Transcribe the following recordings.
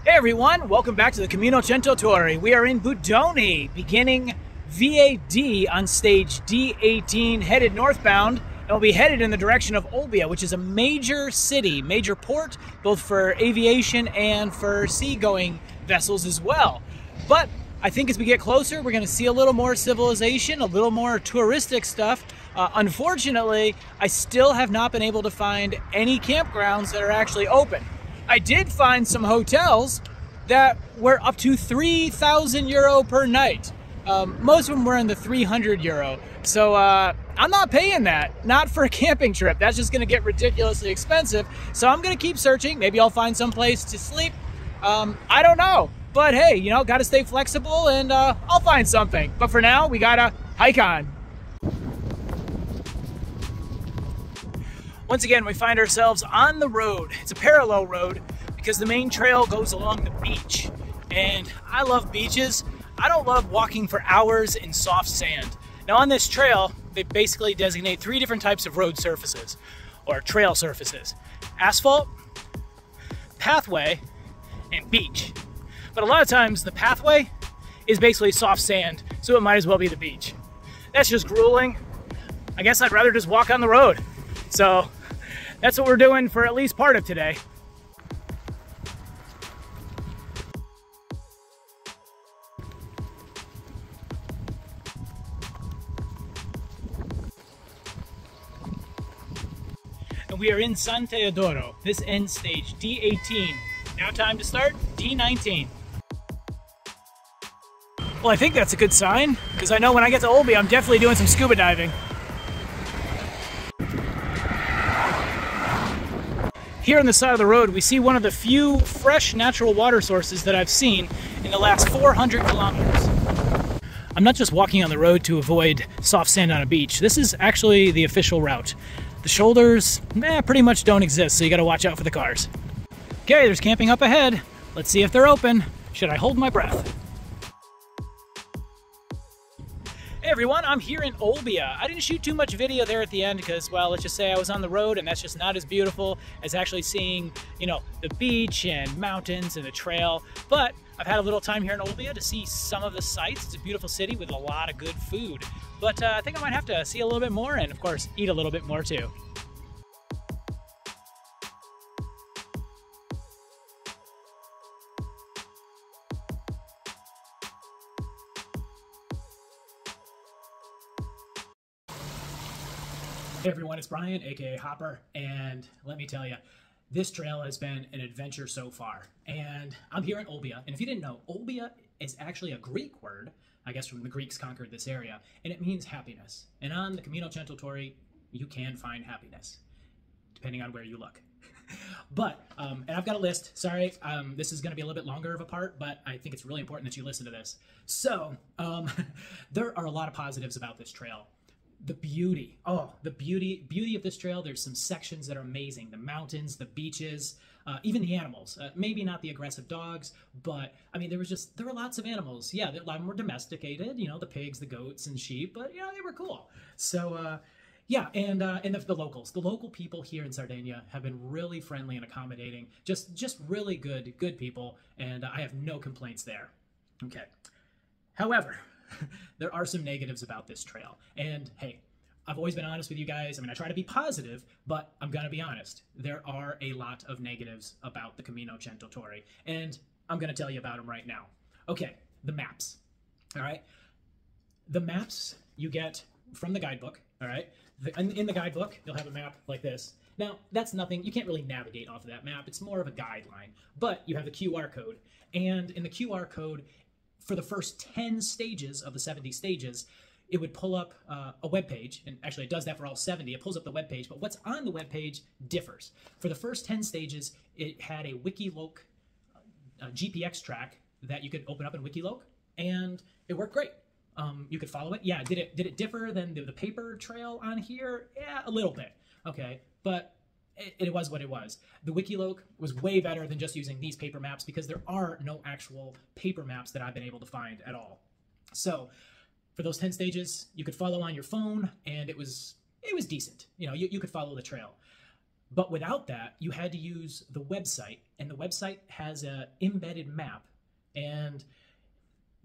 Hey everyone, welcome back to the Camino Cento Torre. We are in Budoni, beginning VAD on stage D18, headed northbound, and we'll be headed in the direction of Olbia, which is a major city, major port, both for aviation and for seagoing vessels as well. But I think as we get closer, we're going to see a little more civilization, a little more touristic stuff. Unfortunately, I still have not been able to find any campgrounds that are actually open. I did find some hotels that were up to 3,000 euro per night. Most of them were in the 300 euro. So I'm not paying that, not for a camping trip. That's just gonna get ridiculously expensive. So I'm gonna keep searching. Maybe I'll find some place to sleep. I don't know. But hey, you know, gotta stay flexible and I'll find something. But for now, we gotta hike on. Once again, we find ourselves on the road. It's a parallel road because the main trail goes along the beach. And I love beaches. I don't love walking for hours in soft sand. Now on this trail, they basically designate 3 different types of road surfaces or trail surfaces: asphalt, pathway, and beach. But a lot of times the pathway is basically soft sand, so it might as well be the beach. That's just grueling. I guess I'd rather just walk on the road. So that's what we're doing for at least part of today. And we are in San Teodoro. This ends stage D18. Now time to start D19. Well, I think that's a good sign, because I know when I get to Olbia, I'm definitely doing some scuba diving. Here on the side of the road, we see one of the few fresh natural water sources that I've seen in the last 400 kilometers. I'm not just walking on the road to avoid soft sand on a beach. This is actually the official route. The shoulders, pretty much don't exist, so you gotta watch out for the cars. Okay, there's camping up ahead. Let's see if they're open. Should I hold my breath? Hey everyone, I'm here in Olbia. I didn't shoot too much video there at the end because, well, let's just say I was on the road and that's just not as beautiful as actually seeing, you know, the beach and mountains and the trail. But I've had a little time here in Olbia to see some of the sights. It's a beautiful city with a lot of good food. But I think I might have to see a little bit more and, of course, eat a little bit more too. Hey everyone, it's Brian, aka Hopper, and let me tell you, this trail has been an adventure so far. And I'm here in Olbia, and if you didn't know, Olbia is actually a Greek word, I guess from the Greeks conquered this area, and it means happiness. And on the Camino Cento Torre, you can find happiness, depending on where you look. But, and I've got a list, sorry, this is gonna be a little bit longer of a part, but I think it's really important that you listen to this. So, there are a lot of positives about this trail. The beauty, the beauty of this trail. There's some sections that are amazing. The mountains, the beaches, even the animals. Maybe not the aggressive dogs, but I mean, there were lots of animals. Yeah, a lot more domesticated, you know, the pigs, the goats and sheep, but yeah, they were cool. So, yeah, and the locals. The local people here in Sardinia have been really friendly and accommodating. Just really good people, and I have no complaints there. Okay. However, there are some negatives about this trail. And hey, I've always been honest with you guys. I mean, I try to be positive, but I'm gonna be honest. There are a lot of negatives about the Camino Cento Torre, and I'm gonna tell you about them right now. Okay, the maps, all right? The maps you get from the guidebook, all right? In the guidebook, you'll have a map like this. Now, that's nothing, you can't really navigate off of that map. It's more of a guideline, but you have the QR code. And in the QR code, for the first 10 stages of the 70 stages, it would pull up a web page, and actually it does that for all 70. It pulls up the web page, but what's on the web page differs. For the first 10 stages, it had a Wikiloc GPX track that you could open up in Wikiloc, and it worked great. You could follow it. Yeah, did it differ than the paper trail on here? Yeah, a little bit. Okay, but it was what it was. The Wikiloc was way better than just using these paper maps because there are no actual paper maps that I've been able to find at all. So for those 10 stages, you could follow on your phone and it was decent. You know, you could follow the trail. But without that, you had to use the website, and the website has a embedded map. And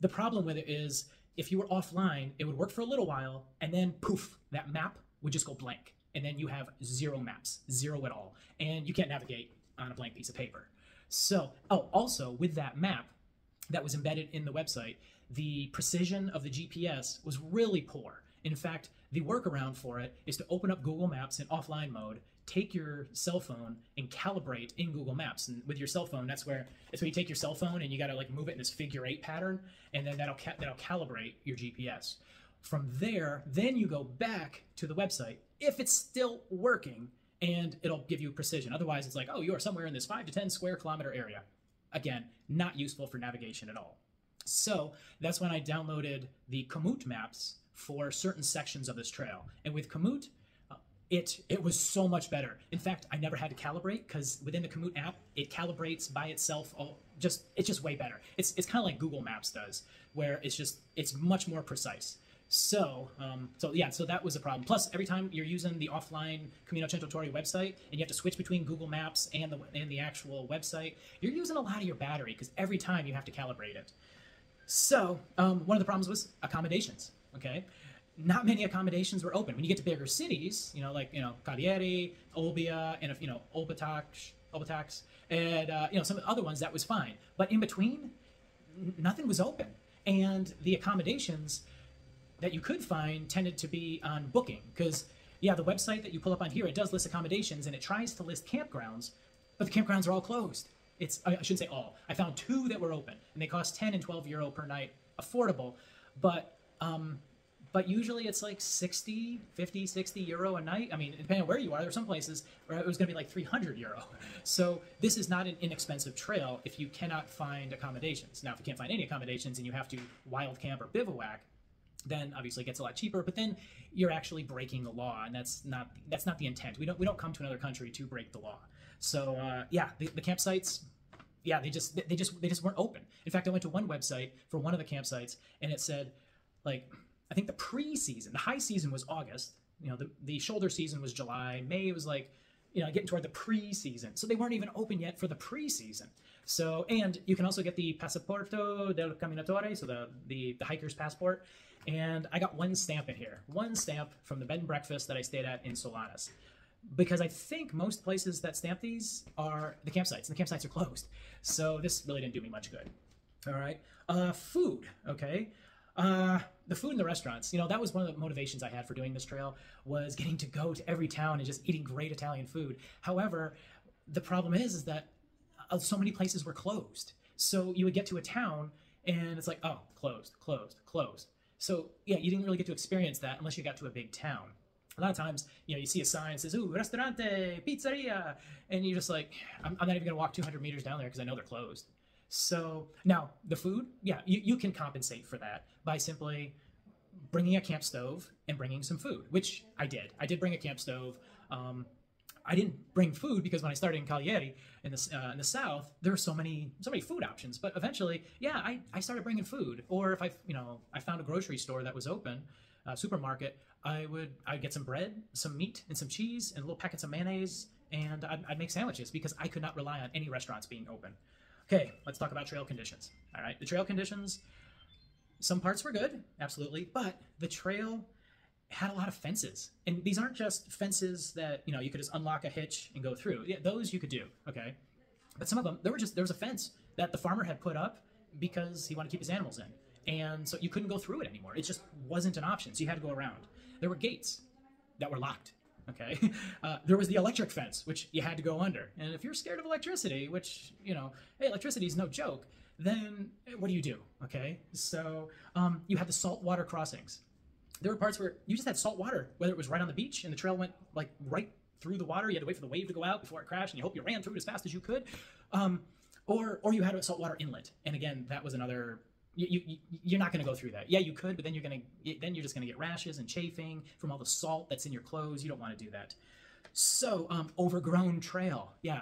the problem with it is if you were offline, it would work for a little while, and then poof, that map would just go blank. And then you have zero maps, zero at all. And you can't navigate on a blank piece of paper. So, oh, also with that map that was embedded in the website, the precision of the GPS was really poor. In fact, the workaround for it is to open up Google Maps in offline mode, take your cell phone and calibrate in Google Maps. And with your cell phone, that's where you take your cell phone and you got to like move it in this figure-8 pattern, and then that'll calibrate your GPS. From there, then you go back to the website if it's still working, and it'll give you precision. Otherwise, it's like, oh, you are somewhere in this 5 to 10 square kilometer area. Again, not useful for navigation at all. So that's when I downloaded the Komoot maps for certain sections of this trail. And with Komoot, it was so much better. In fact, I never had to calibrate because within the Komoot app, it calibrates by itself. It's just way better. It's kind of like Google Maps does, where it's much more precise. So that was a problem. Plus, every time you're using the offline Camino Cento Torre website and you have to switch between Google Maps and the actual website, you're using a lot of your battery because every time you have to calibrate it. So one of the problems was accommodations. Okay, not many accommodations were open. When you get to bigger cities, like Cagliari, Olbia, and Obatax, and some other ones, that was fine. But in between, nothing was open, and the accommodations that you could find tended to be on Booking, because the website that you pull up on here, it does list accommodations and it tries to list campgrounds, but the campgrounds are all closed. I shouldn't say all. I found 2 that were open, and they cost 10 and 12 euro per night, affordable, but usually it's like 60 euro a night. I mean, depending on where you are, there are some places where it was going to be like 300 euro. So this is not an inexpensive trail if you cannot find accommodations. Now, if you can't find any accommodations and you have to wild camp or bivouac, then obviously it gets a lot cheaper, but then you're actually breaking the law, and that's not the intent. We don't come to another country to break the law. So the campsites, they just weren't open. In fact, I went to one website for one of the campsites, and it said, like, I think the pre-season, the high season was August. The shoulder season was July. May was like, getting toward the pre-season. So they weren't even open yet for the pre-season. So, and you can also get the Passaporto del Camminatore, so the hiker's passport. And I got one stamp in here, one stamp from the bed and breakfast that I stayed at in Solanas. Because I think most places that stamp these are the campsites, and the campsites are closed. So this really didn't do me much good. All right. Food, okay. The food in the restaurants, that was one of the motivations I had for doing this trail, was getting to go to every town and just eating great Italian food. However, the problem is that so many places were closed. So you would get to a town and it's like, oh, closed. So yeah, you didn't really get to experience that unless you got to a big town. A lot of times, you see a sign that says, ooh, restaurante, pizzeria, and you're just like, I'm not even gonna walk 200 meters down there because I know they're closed. So now the food, you can compensate for that by simply bringing a camp stove and bringing some food, which I did. I did bring a camp stove. I didn't bring food because when I started in Cagliari in the south, there were so many food options. But eventually, I started bringing food. Or if I found a grocery store that was open, supermarket, I'd get some bread, some meat, and some cheese, and little packets of mayonnaise, and I'd make sandwiches because I could not rely on any restaurants being open. Okay, let's talk about trail conditions. All right, the trail conditions, some parts were good, absolutely, but the trail had a lot of fences. And these aren't just fences that, you could just unlock a hitch and go through. Yeah, those you could do, okay? But some of them, there was a fence that the farmer had put up because he wanted to keep his animals in. And so you couldn't go through it anymore. It just wasn't an option, so you had to go around. There were gates that were locked. Okay, there was the electric fence, which you had to go under. And if you're scared of electricity, which, hey, electricity is no joke, then what do you do? Okay, so you had the saltwater crossings. There were parts where you just had salt water, whether it was right on the beach and the trail went like right through the water. You had to wait for the wave to go out before it crashed, and you hope you ran through it as fast as you could. Or you had a saltwater inlet. And again, that was another... You're not going to go through that. Yeah, you could, but then you're just going to get rashes and chafing from all the salt that's in your clothes. You don't want to do that. So, overgrown trail. Yeah.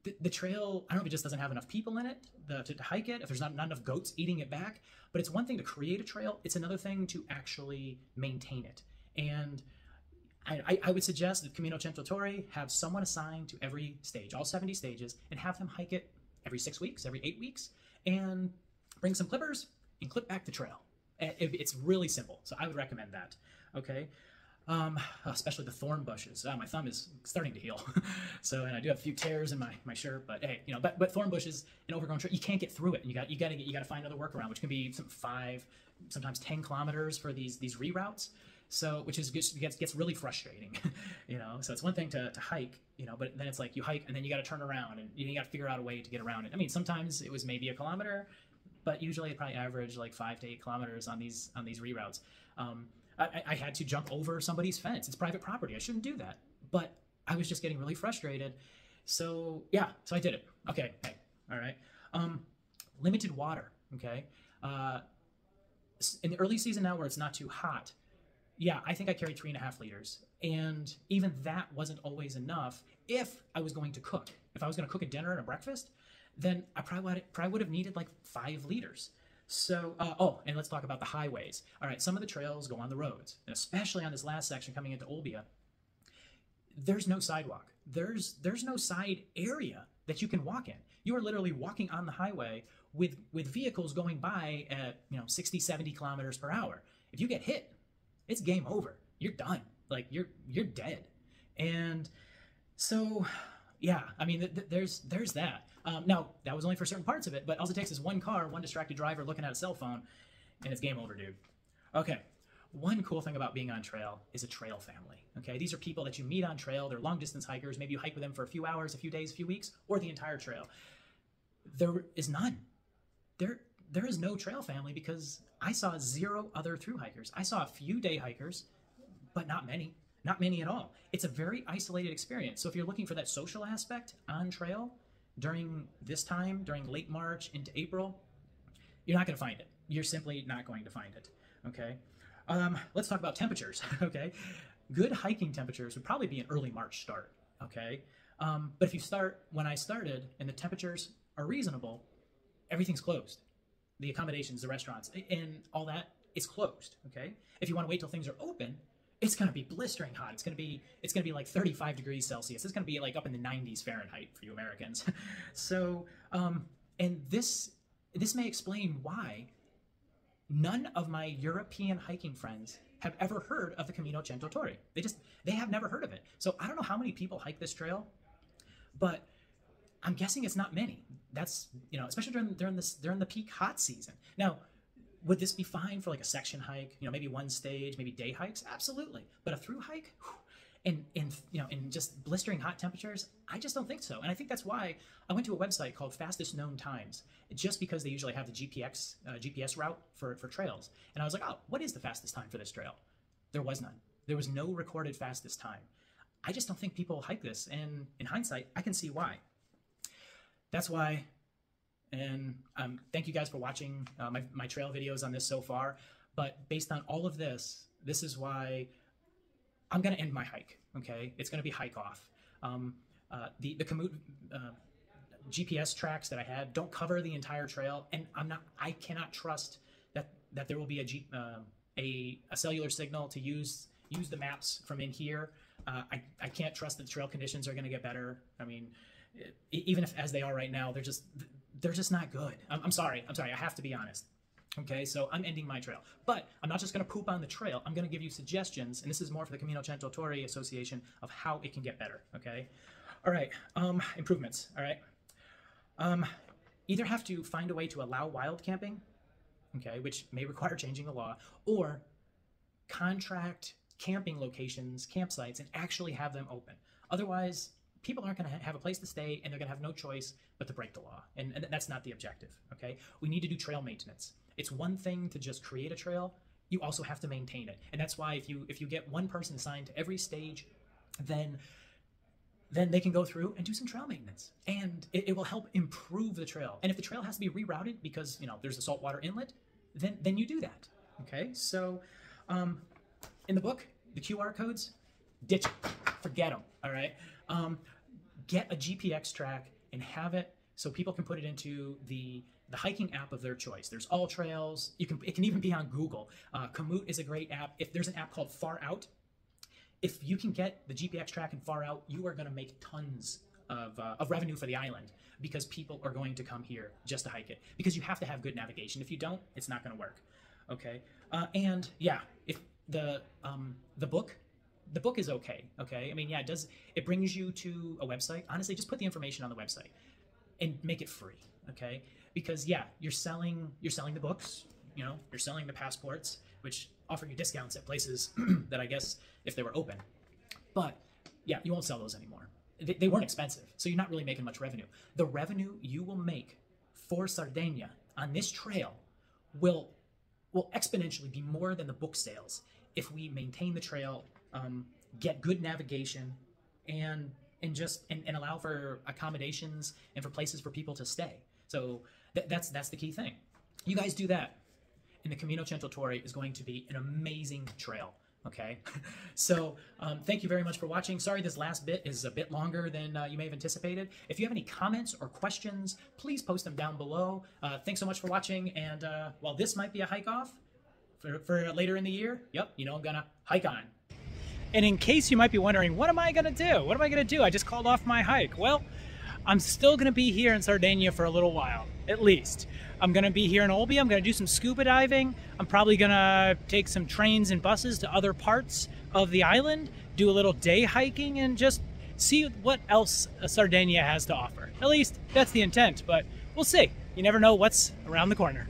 The trail, I don't know if it just doesn't have enough people in it to hike it, if there's not enough goats eating it back, but it's one thing to create a trail. It's another thing to actually maintain it. And I would suggest that Camino Cento Torre have someone assigned to every stage, all 70 stages, and have them hike it every 6 weeks, every 8 weeks, and bring some clippers and clip back the trail. It's really simple, so I would recommend that. Okay, especially the thorn bushes. My thumb is starting to heal, so, and I do have a few tears in my shirt. But hey, but thorn bushes and overgrown tree, you can't get through it. You got to find another workaround, which can be some 5, sometimes 10 kilometers for these reroutes. So, which is gets really frustrating, So it's one thing to hike, but then it's like you hike and then you got to turn around and you got to figure out a way to get around it. I mean, sometimes it was maybe a kilometer, but usually it probably averaged like 5 to 8 kilometers on these reroutes. I had to jump over somebody's fence. It's private property. I shouldn't do that, but I was just getting really frustrated. So yeah, so I did it. Okay, hey, all right. Limited water. Okay, in the early season now where it's not too hot. Yeah, I think I carried 3.5 liters. And even that wasn't always enough if I was going to cook. If I was going to cook a dinner and a breakfast, then I probably would have needed like 5 liters. So, and let's talk about the highways. All right, some of the trails go on the roads, and especially on this last section coming into Olbia, there's no sidewalk. There's no side area that you can walk in. You are literally walking on the highway with vehicles going by at 60, 70 kilometers per hour. If you get hit, it's game over. You're done. Like you're dead. And so, yeah, I mean, there's that. Now that was only for certain parts of it, but all it takes is one car, one distracted driver looking at a cell phone, and it's game over, dude. Okay. One cool thing about being on trail is a trail family. Okay, these are people that you meet on trail. They're long distance hikers. Maybe you hike with them for a few hours, a few days, a few weeks, or the entire trail. There is none. There is no trail family because I saw 0 other thru hikers. I saw a few day hikers, but not many at all. It's a very isolated experience. So if you're looking for that social aspect on trail during this time, during late March into April, you're not going to find it. You're simply not going to find it. Okay. Let's talk about temperatures. Okay. Good hiking temperatures would probably be an early March start. Okay. But if you start when I started and the temperatures are reasonable, everything's closed. The accommodations, the restaurants, and all that is closed. Okay. If you want to wait till things are open, it's going to be blistering hot. It's going to be like 35 degrees Celsius. It's going to be like up in the 90s Fahrenheit for you Americans. So, and this may explain why none of my European hiking friends have ever heard of the Camino Cento Torre. They have never heard of it. So I don't know how many people hike this trail, but I'm guessing it's not many. That's, especially during the peak hot season. Now, would this be fine for like a section hike? Maybe one stage, maybe day hikes? Absolutely. But a through hike, in just blistering hot temperatures, I just don't think so. And I think that's why I went to a website called Fastest Known Times, just because they usually have the GPS route for trails. And I was like, oh, what is the fastest time for this trail? There was none. There was no recorded fastest time. I just don't think people hike this. And in hindsight, I can see why. That's why. And thank you guys for watching my trail videos on this so far. But based on all of this, this is why I'm going to end my hike. Okay, it's going to be hike off. The Komoot GPS tracks that I had don't cover the entire trail, and I cannot trust that there will be a cellular signal to use the maps from in here. I can't trust that the trail conditions are going to get better. I mean, even if as they are right now, they're just not good. I'm sorry. I have to be honest. Okay, so I'm ending my trail. But I'm not just going to poop on the trail. I'm going to give you suggestions, and this is more for the Camino Cento Torre Association, of how it can get better, okay? All right, improvements, all right? Either have to find a way to allow wild camping, okay, which may require changing the law, or contract camping locations, campsites, and actually have them open. Otherwise, people aren't going to have a place to stay, and they're going to have no choice but to break the law. And that's not the objective, okay? We need to do trail maintenance. It's one thing to just create a trail. You also have to maintain it. And that's why if you get one person assigned to every stage, then they can go through and do some trail maintenance. And it will help improve the trail. And if the trail has to be rerouted because, there's a saltwater inlet, then you do that, okay? So in the book, the QR codes, ditch it. Forget them, all right? Get a GPX track and have it so people can put it into the hiking app of their choice. There's All Trails. It can even be on Google. Komoot is a great app. If there's an app called Far Out, if you can get the GPX track and far out, you are going to make tons of revenue for the island, because people are going to come here just to hike it, because you have to have good navigation. If you don't, it's not going to work. Okay. And yeah, if the book is okay. Okay. I mean, yeah, it brings you to a website. Honestly, just put the information on the website and make it free. Okay. Because yeah, you're selling the books, you know, you're selling the passports, which offer you discounts at places that I guess if they were open. But yeah, you won't sell those anymore. They weren't expensive, so you're not really making much revenue. The revenue you will make for Sardinia on this trail will exponentially be more than the book sales if we maintain the trail, get good navigation, and allow for accommodations and for places for people to stay. So that's the key thing. You guys do that, and the Camino Centro-Torre is going to be an amazing trail. Okay, so thank you very much for watching. Sorry this last bit is a bit longer than you may have anticipated. If you have any comments or questions, please post them down below. Thanks so much for watching, and while this might be a hike off for later in the year, yep, you know I'm gonna hike on. And in case you might be wondering, what am I gonna do? What am I gonna do? I just called off my hike. Well, I'm still gonna be here in Sardinia for a little while, at least. I'm gonna be here in Olbia. I'm gonna do some scuba diving. I'm probably gonna take some trains and buses to other parts of the island, do a little day hiking, and just see what else Sardinia has to offer. At least that's the intent, but we'll see. You never know what's around the corner.